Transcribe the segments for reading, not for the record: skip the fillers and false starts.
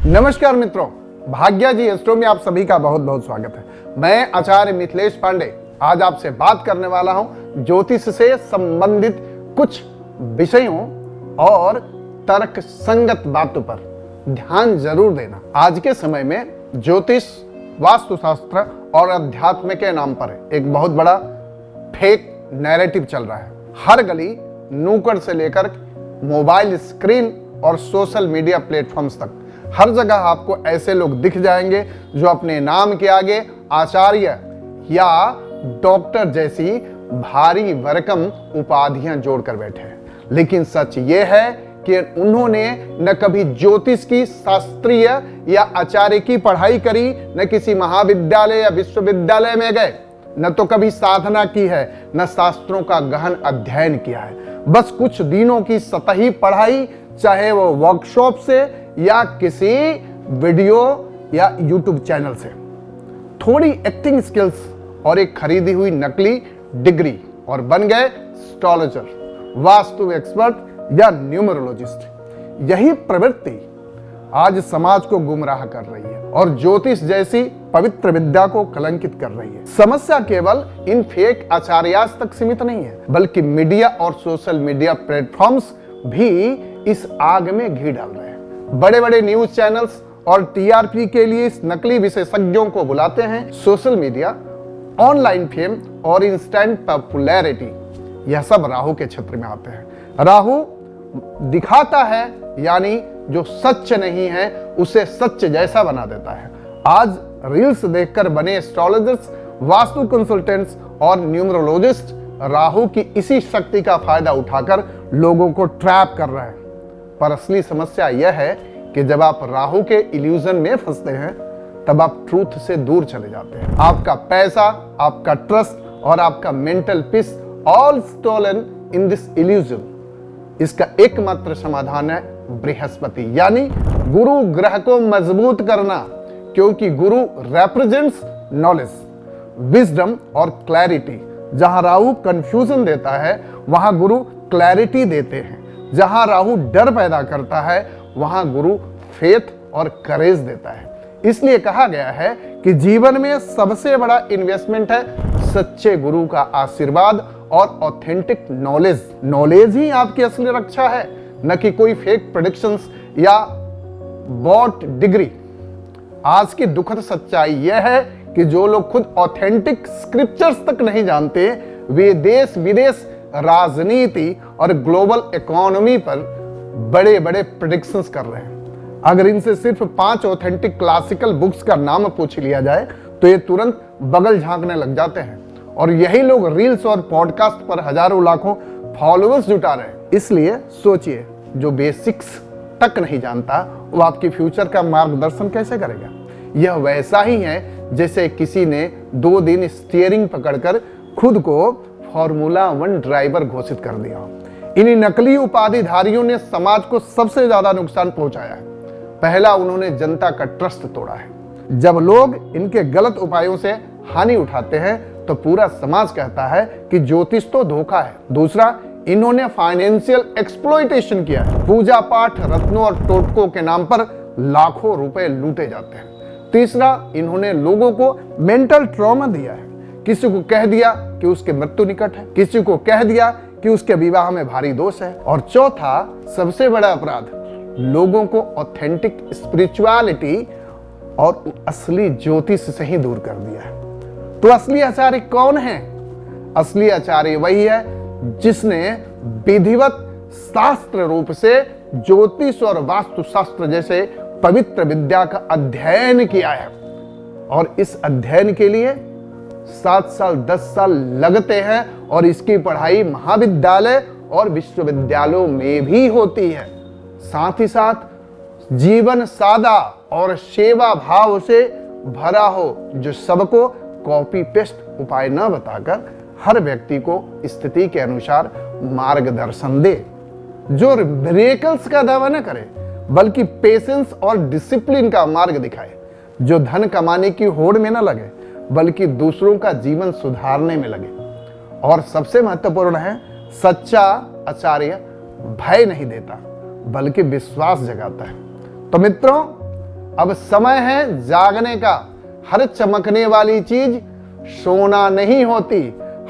नमस्कार मित्रों, भाग्या जी एस्ट्रो में आप सभी का बहुत बहुत स्वागत है। मैं आचार्य मिथिलेश पांडे आज आपसे बात करने वाला हूं ज्योतिष से संबंधित कुछ विषयों और तर्क संगत बातों पर ध्यान जरूर देना। आज के समय में ज्योतिष, वास्तुशास्त्र और अध्यात्म के नाम पर एक बहुत बड़ा फेक नैरेटिव चल रहा है। हर गली नुक्कड़ से लेकर मोबाइल स्क्रीन और सोशल मीडिया प्लेटफॉर्म्स तक हर जगह आपको ऐसे लोग दिख जाएंगे जो अपने नाम के आगे आचार्य या डॉक्टर जैसी भारी भरकम उपाधियां जोड़कर बैठे हैं। लेकिन सच ये है कि उन्होंने न कभी ज्योतिष की शास्त्रीय या आचार्य की पढ़ाई करी, न किसी महाविद्यालय या विश्वविद्यालय में गए, न तो कभी साधना की है, न शास्त्रों का गहन अध्ययन किया है। बस कुछ दिनों की सतही पढ़ाई, चाहे वो वर्कशॉप से या किसी वीडियो या यूट्यूब चैनल से, थोड़ी एक्टिंग स्किल्स और एक खरीदी हुई नकली डिग्री और बन गए एस्ट्रोलॉजर, वास्तु एक्सपर्ट या न्यूमरोलॉजिस्ट। यही प्रवृत्ति आज समाज को गुमराह कर रही है और ज्योतिष जैसी पवित्र विद्या को कलंकित कर रही है। समस्या केवल इन फेक आचार्यास तक सीमित नहीं है, बल्कि मीडिया और सोशल मीडिया प्लेटफॉर्म्स भी इस आग में घी डाल रहे हैं। बड़े बड़े न्यूज चैनल्स और टीआरपी के लिए इस नकली विशेषज्ञों को बुलाते हैं। सोशल मीडिया, ऑनलाइन फेम और इंस्टेंट पॉपुलैरिटी, यह सब राहु के क्षेत्र में आते हैं। राहु दिखाता है, यानी जो सच नहीं है उसे सच जैसा बना देता है। आज रील्स देखकर बने एस्ट्रोलॉजर्स, वास्तु कंसल्टेंट्स और न्यूमरोलॉजिस्ट राहु की इसी शक्ति का फायदा उठाकर लोगों को ट्रैप कर रहे हैं। पर असली समस्या यह है कि जब आप राहु के इल्यूजन में फंसते हैं, तब आप ट्रूथ से दूर चले जाते हैं। आपका पैसा, आपका ट्रस्ट और आपका mental peace all stolen in this illusion. इसका एकमात्र समाधान है बृहस्पति, यानी गुरु ग्रह को मजबूत करना, क्योंकि गुरु रिप्रेजेंट्स नॉलेज, विजडम और क्लैरिटी। जहां राहु कंफ्यूजन देता है, वहां गुरु क्लैरिटी देते हैं। जहां राहु डर पैदा करता है, वहां गुरु फेथ और करेज देता है। इसलिए कहा गया है कि जीवन में सबसे बड़ा इन्वेस्टमेंट है सच्चे गुरु का आशीर्वाद और ऑथेंटिक नॉलेज। नॉलेज ही आपकी असली रक्षा है, न कि कोई फेक प्रेडिक्शंस या बॉट डिग्री। आज की दुखद सच्चाई यह है कि जो लोग खुद ऑथेंटिक स्क्रिप्चर्स तक नहीं जानते, वे देश विदेश, राजनीति और ग्लोबल इकोनॉमी पर बड़े बड़े प्रेडिक्शंस कर रहे हैं। अगर इनसे सिर्फ 5 ऑथेंटिक क्लासिकल बुक्स का नाम पूछ लिया जाए तो ये तुरंत बगल झांकने लग जाते हैं। और यही लोग रील्स और पॉडकास्ट पर हजारों लाखों फॉलोअर्स जुटा रहे हैं। इसलिए सोचिए, जो बेसिक्स तक नहीं जानता वो आपकी फ्यूचर का मार्गदर्शन कैसे करेगा। यह वैसा ही है जैसे किसी ने 2 दिन स्टीयरिंग पकड़कर खुद को फॉर्मूला 1 ड्राइवर घोषित कर दिया। इन्हीं नकली उपाधिधारियों ने समाज को सबसे ज्यादा नुकसान पहुंचाया है। पहला, उन्होंने जनता का ट्रस्ट तोड़ा है। जब लोग इनके गलत उपायों से हानि उठाते हैं तो पूरा समाज कहता है कि ज्योतिष तो धोखा है। दूसरा, इन्होंने फाइनेंशियल एक्सप्लॉयटेशन किया है। पूजा पाठ, रत्नों और टोटकों के नाम पर लाखों रुपए लूटे जाते हैं। तीसरा, इन्होंने लोगों को मेंटल ट्रॉमा दिया है। किसी को कह दिया कि उसके मृत्यु निकट है, किसी को कह दिया कि उसके विवाह में भारी दोष है। और चौथा, सबसे बड़ा अपराध, लोगों को ऑथेंटिक स्पिरिचुअलिटी और असली ज्योतिष से ही दूर कर दिया है। तो असली आचार्य कौन है? असली आचार्य वही है जिसने विधिवत शास्त्र रूप से ज्योतिष और वास्तुशास्त्र जैसे पवित्र विद्या का अध्ययन किया है। और इस अध्ययन के लिए 7 साल 10 साल लगते हैं और इसकी पढ़ाई महाविद्यालय और विश्वविद्यालयों में भी होती है। साथ ही साथ जीवन सादा और सेवा भाव से भरा हो, जो सबको कॉपी पेस्ट उपाय न बताकर हर व्यक्ति को स्थिति के अनुसार मार्गदर्शन दे, जो मिरेकल्स का दावा न करे बल्कि पेशेंस और डिसिप्लिन का मार्ग दिखाए, जो धन कमाने की होड़ में न लगे बल्कि दूसरों का जीवन सुधारने में लगे। और सबसे महत्वपूर्ण है, सच्चा आचार्य भय नहीं देता बल्कि विश्वास जगाता है। तो मित्रों, अब समय है जागने का। हर चमकने वाली चीज सोना नहीं होती,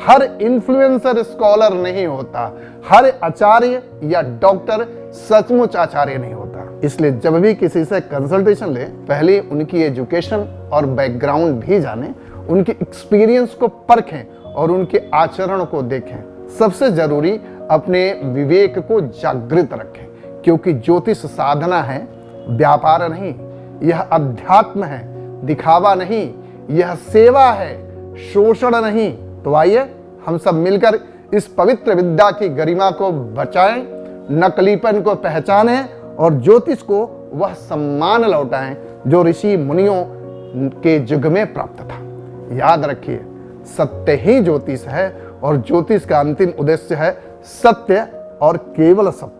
हर इन्फ्लुएंसर स्कॉलर नहीं होता, हर आचार्य या डॉक्टर सचमुच आचार्य नहीं होता। इसलिए जब भी किसी से कंसल्टेशन ले, पहले उनकी एजुकेशन और बैकग्राउंड भी जानें, उनके एक्सपीरियंस को परखें और उनके आचरण को देखें। सबसे जरूरी अपने विवेक को जागृत रखें, क्योंकि ज्योतिष साधना है, व्यापार नहीं। यह अध्यात्म है, दिखावा नहीं। यह सेवा है, शोषण नहीं। तो आइए हम सब मिलकर इस पवित्र विद्या की गरिमा को बचाएं, नकलीपन को पहचानें और ज्योतिष को वह सम्मान लौटाएं जो ऋषि मुनियों के युग में प्राप्त था। याद रखिए, सत्य ही ज्योतिष है और ज्योतिष का अंतिम उद्देश्य है सत्य और केवल सत्य।